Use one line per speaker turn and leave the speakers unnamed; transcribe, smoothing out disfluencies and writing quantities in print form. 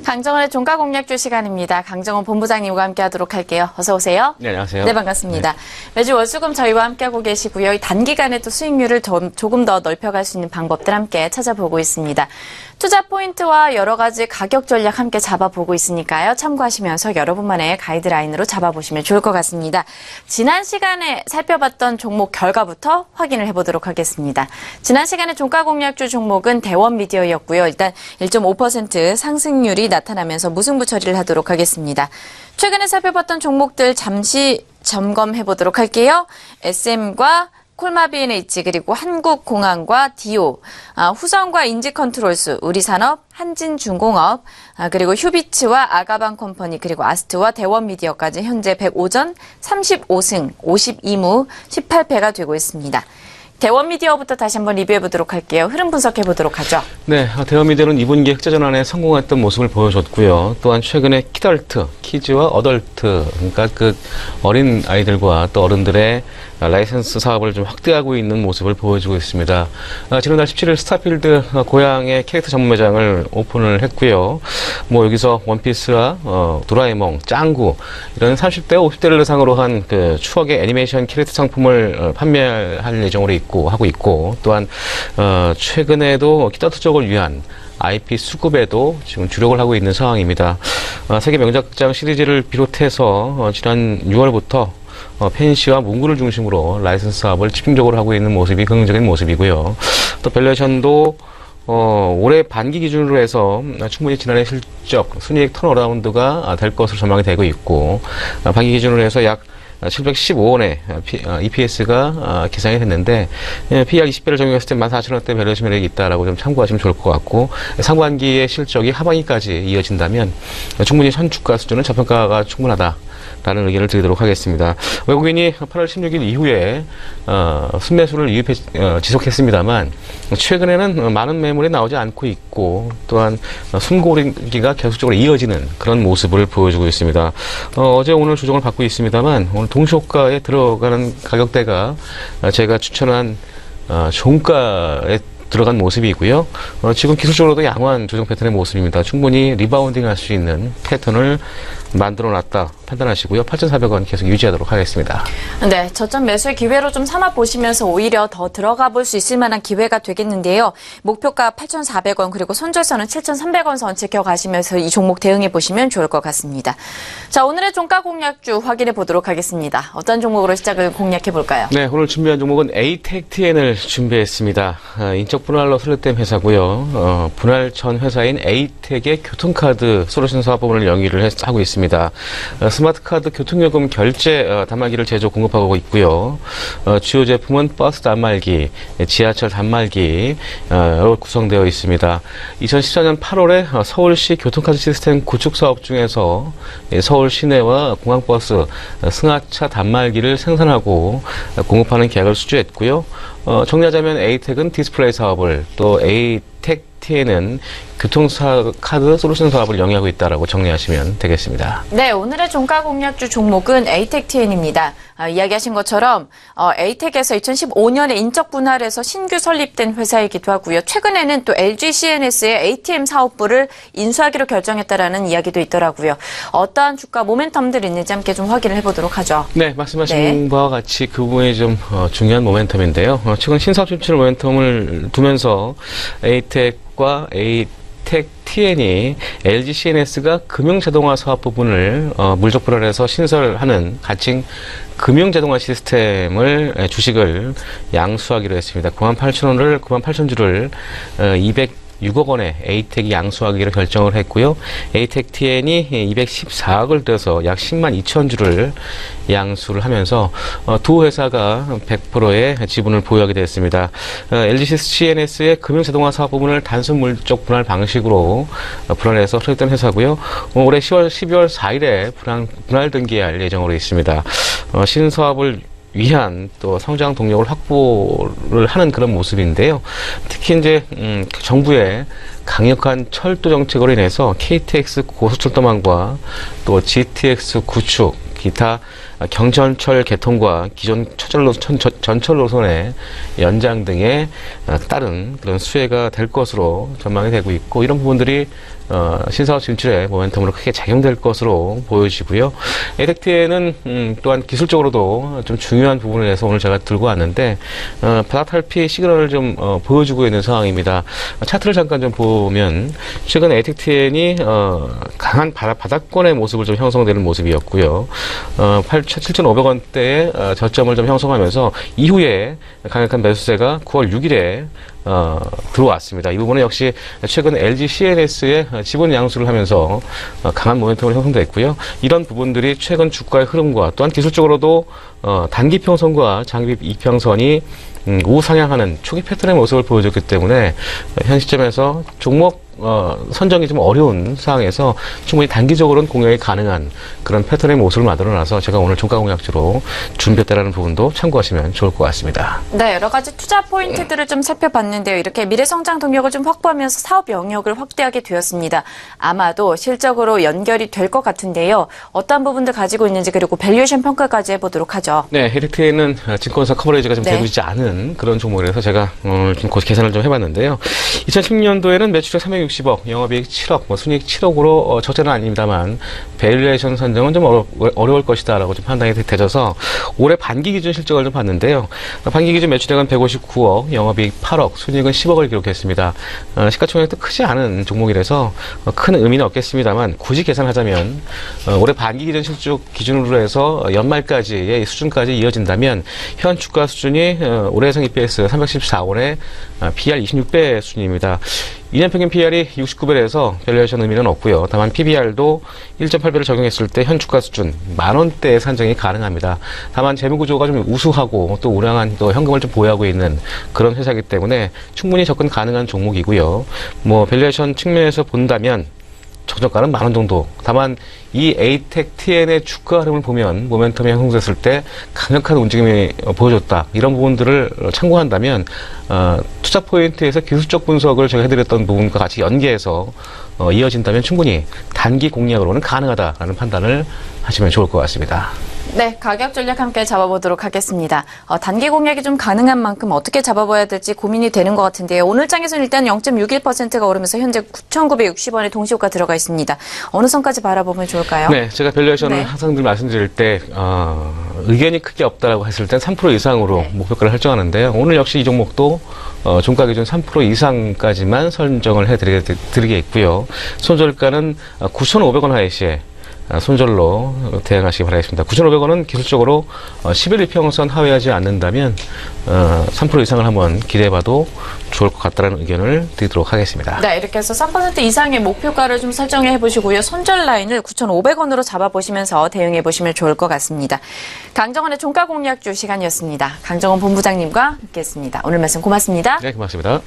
강정원의 종가 공략주 시간입니다. 강정원 본부장님과 함께하도록 할게요. 어서 오세요.
네, 안녕하세요.
네, 반갑습니다. 네. 매주 월수금 저희와 함께하고 계시고요. 단기간에 또 수익률을 조금 더 넓혀갈 수 있는 방법들 함께 찾아보고 있습니다. 투자 포인트와 여러 가지 가격 전략 함께 잡아보고 있으니까요. 참고하시면서 여러분만의 가이드라인으로 잡아보시면 좋을 것 같습니다. 지난 시간에 살펴봤던 종목 결과부터 확인을 해보도록 하겠습니다. 지난 시간에 종가 공략주 종목은 대원미디어였고요. 일단 1.5% 상승률이 나타나면서 무승부 처리를 하도록 하겠습니다. 최근에 살펴봤던 종목들 잠시 점검해 보도록 할게요. SM과 콜마비NH 그리고 한국공항과 디오, 후성과 인지컨트롤스, 우리산업, 한진중공업, 그리고 휴비츠와 아가방컴퍼니 그리고 아스트와 대원미디어까지 현재 105전 35승 52무 18패가 되고 있습니다. 대원미디어부터 다시 한번 리뷰해보도록 할게요. 흐름 분석해보도록 하죠. 네,
대원미디어는 2분기 흑자 전환에 성공했던 모습을 보여줬고요. 또한 최근에 키덜트, 키즈와 어덜트, 그러니까 그 어린 아이들과 또 어른들의 라이센스 사업을 좀 확대하고 있는 모습을 보여주고 있습니다. 지난달 17일 스타필드 고향의 캐릭터 전문 매장을 오픈을 했고요. 뭐 여기서 원피스와 도라에몽, 짱구 이런 30대, 50대를 대상으로 한 그 추억의 애니메이션 캐릭터 상품을 판매할 예정으로 하고 있고 또한 최근에도 키덜트 쪽을 위한 IP 수급에도 지금 주력을 하고 있는 상황입니다. 세계 명작장 시리즈를 비롯해서 지난 6월부터 펜시와 문구를 중심으로 라이선스 사업을 집중적으로 하고 있는 모습이 긍정적인 모습이고요. 또 밸류에이션도 올해 반기 기준으로 해서 충분히 지난해 실적, 순이익 턴어라운드가 될 것으로 전망이 되고 있고 반기 기준으로 해서 약 715원의 EPS가 계산이 됐는데 PER 20배를 적용했을 때 14,000원대 밸류에이션 매력이 있다라고 좀 참고하시면 좋을 것 같고 상반기의 실적이 하반기까지 이어진다면 충분히 현 주가 수준은 저평가가 충분하다라는 의견을 드리도록 하겠습니다. 외국인이 8월 16일 이후에 순매수를 지속했습니다만 최근에는 많은 매물이 나오지 않고 있고 또한 순고르기가 계속적으로 이어지는 그런 모습을 보여주고 있습니다. 어제 오늘 조정을 받고 있습니다만 오늘 동시호가에 들어가는 가격대가 제가 추천한 종가에 들어간 모습이고요. 지금 기술적으로도 양호한 조정 패턴의 모습입니다. 충분히 리바운딩 할 수 있는 패턴을 만들어놨다 판단하시고요. 8,400원 계속 유지하도록 하겠습니다.
네, 저점 매수의 기회로 좀 삼아 보시면서 오히려 더 들어가 볼 수 있을 만한 기회가 되겠는데요. 목표가 8,400원 그리고 손절선은 7,300원 선 지켜가시면서 이 종목 대응해 보시면 좋을 것 같습니다. 자, 오늘의 종가 공략주 확인해 보도록 하겠습니다. 어떤 종목으로 시작을 공략해 볼까요?
네, 오늘 준비한 종목은 에이텍TN을 준비했습니다. 인적 분할로 설립된 회사고요. 분할 전 회사인 에이텍의 교통카드 솔루션 사업 부문을 영위를 하고 있습니다. 스마트카드 교통요금 결제 단말기를 제조 공급하고 있고요. 주요 제품은 버스 단말기, 지하철 단말기로 구성되어 있습니다. 2014년 8월에 서울시 교통카드 시스템 구축 사업 중에서 서울 시내와 공항버스 승하차 단말기를 생산하고 공급하는 계약을 수주했고요. 정리하자면 에이텍은 디스플레이 사업을 또 에이텍TN은 교통카드 솔루션 사업을 영위하고 있다라고 정리하시면 되겠습니다.
네, 오늘의 종가 공략주 종목은 에이텍TN입니다. 이야기하신 것처럼 에이텍에서 2015년에 인적 분할해서 신규 설립된 회사이기도 하고요. 최근에는 또 LG CNS의 ATM 사업부를 인수하기로 결정했다라는 이야기도 있더라고요. 어떠한 주가 모멘텀들이 있는지 함께 좀 확인을 해보도록 하죠.
네, 말씀하신 바와 같이 그 부분이 좀 중요한 모멘텀인데요. 최근 신사업 진출 모멘텀을 두면서 에이텍과 에이텍TN이 LG CNS가 금융자동화 사업 부분을 물적 분할해서 신설하는 가칭 금융자동화 시스템을 주식을 양수하기로 했습니다. 98,000원을 98,000주를 206억 원에 에이텍이 양수하기로 결정을 했고요. 에이텍TN이 214억을 들여서 약 10만 2천 주를 양수를 하면서 두 회사가 100%의 지분을 보유하게 됐습니다. LG CNS의 금융자동화 사업 부분을 단순 물적 분할 방식으로 분할해서 설립된 회사고요. 올해 12월 4일에 분할 등기할 예정으로 있습니다. 신사업을 위한 또 성장 동력을 확보를 하는 그런 모습인데요. 특히 이제 정부의 강력한 철도 정책으로 인해서 KTX 고속철도망과 또 GTX 구축, 기타 경전철 개통과 기존 전철 노선의 연장 등에 따른 그런 수혜가 될 것으로 전망이 되고 있고, 이런 부분들이 신사업 진출에 모멘텀으로 크게 작용될 것으로 보여지고요. 에텍트에는 또한 기술적으로도 좀 중요한 부분에 대해서 오늘 제가 들고 왔는데, 바닥탈피 시그널을 좀 보여주고 있는 상황입니다. 차트를 잠깐 좀 보면 최근 에텍트엔이 강한 바닥권의 모습을 좀 형성되는 모습이었고요. 7,500원대의 저점을 좀 형성하면서 이후에 강력한 매수세가 9월 6일에 들어왔습니다. 이 부분은 역시 최근 LG CNS의 지분 양수를 하면서 강한 모멘텀을 형성됐고요. 이런 부분들이 최근 주가의 흐름과 또한 기술적으로도 단기 평선과 장기 이평선이 우상향하는 초기 패턴의 모습을 보여줬기 때문에 현 시점에서 종목 선정이 좀 어려운 상황에서 충분히 단기적으로는 공략이 가능한 그런 패턴의 모습을 만들어놔서 제가 오늘 종가 공략주로 준비했다라는 부분도 참고하시면 좋을 것 같습니다.
네, 여러 가지 투자 포인트들을 좀 살펴봤는데요. 이렇게 미래성장 동력을 좀 확보하면서 사업 영역을 확대하게 되었습니다. 아마도 실적으로 연결이 될 것 같은데요. 어떤 부분들 가지고 있는지, 그리고 밸류에이션 평가까지 해보도록 하죠.
네, 헤리트에는 증권사 커버리지가 좀
네.
되고 있지 않은 그런 종목이라서 제가 오늘 좀 계산을 좀 해봤는데요. 2010년도에는 매출액 360억, 영업이익 7억, 순이익 7억으로 적자는 아닙니다만 밸류에이션 선정은 좀 어려울 것이다라고 좀 판단이 되져서 올해 반기 기준 실적을 좀 봤는데요. 반기 기준 매출액은 159억, 영업이익 8억, 순이익은 10억을 기록했습니다. 시가총액도 크지 않은 종목이라서 큰 의미는 없겠습니다만 굳이 계산하자면 올해 반기 기준 실적 기준으로 해서 연말까지의 수준까지 이어진다면 현 주가 수준이 올해 예상 EPS 314원에 PER 26배 수준입니다. 2년 평균 PER이 69배에서 밸류에이션 의미는 없고요. 다만 PBR도 1.8배를 적용했을 때 현 주가 수준 만원대의 산정이 가능합니다. 다만 재무구조가 좀 우수하고 또 우량한 또 현금을 좀 보유하고 있는 그런 회사이기 때문에 충분히 접근 가능한 종목이고요. 뭐 밸류에이션 측면에서 본다면 적정가는 만원 정도. 다만 이 에이텍 TN의 주가 흐름을 보면 모멘텀이 형성됐을 때 강력한 움직임이 보여줬다. 이런 부분들을 참고한다면 투자 포인트에서 기술적 분석을 제가 해드렸던 부분과 같이 연계해서 이어진다면 충분히 단기 공략으로는 가능하다라는 판단을 하시면 좋을 것 같습니다.
네, 가격 전략 함께 잡아보도록 하겠습니다. 단기 공략이 좀 가능한 만큼 어떻게 잡아봐야 될지 고민이 되는 것 같은데요. 오늘 장에서는 일단 0.61%가 오르면서 현재 9,960원의 동시효과 들어가 있습니다. 어느 선까지 바라보면 좋을까요?
네, 제가 밸류에이션을
네.
항상 늘 말씀드릴 때 의견이 크게 없다라고 했을 땐 3% 이상으로
네.
목표가를 설정하는데요. 오늘 역시 이 종목도 종가 기준 3% 이상까지만 설정을 해드리겠고요. 손절가는 9,500원 하의 시에 손절로 대응하시기 바라겠습니다. 9,500원은 기술적으로 11일 평선 하회하지 않는다면 3% 이상을 한번 기대해봐도 좋을 것 같다는 의견을 드리도록 하겠습니다.
네, 이렇게 해서 3% 이상의 목표가를 좀 설정해 보시고요. 손절 라인을 9,500원으로 잡아보시면서 대응해 보시면 좋을 것 같습니다. 강정원의 종가 공략주 시간이었습니다. 강정원 본부장님과 함께했습니다. 오늘 말씀 고맙습니다.
네, 고맙습니다.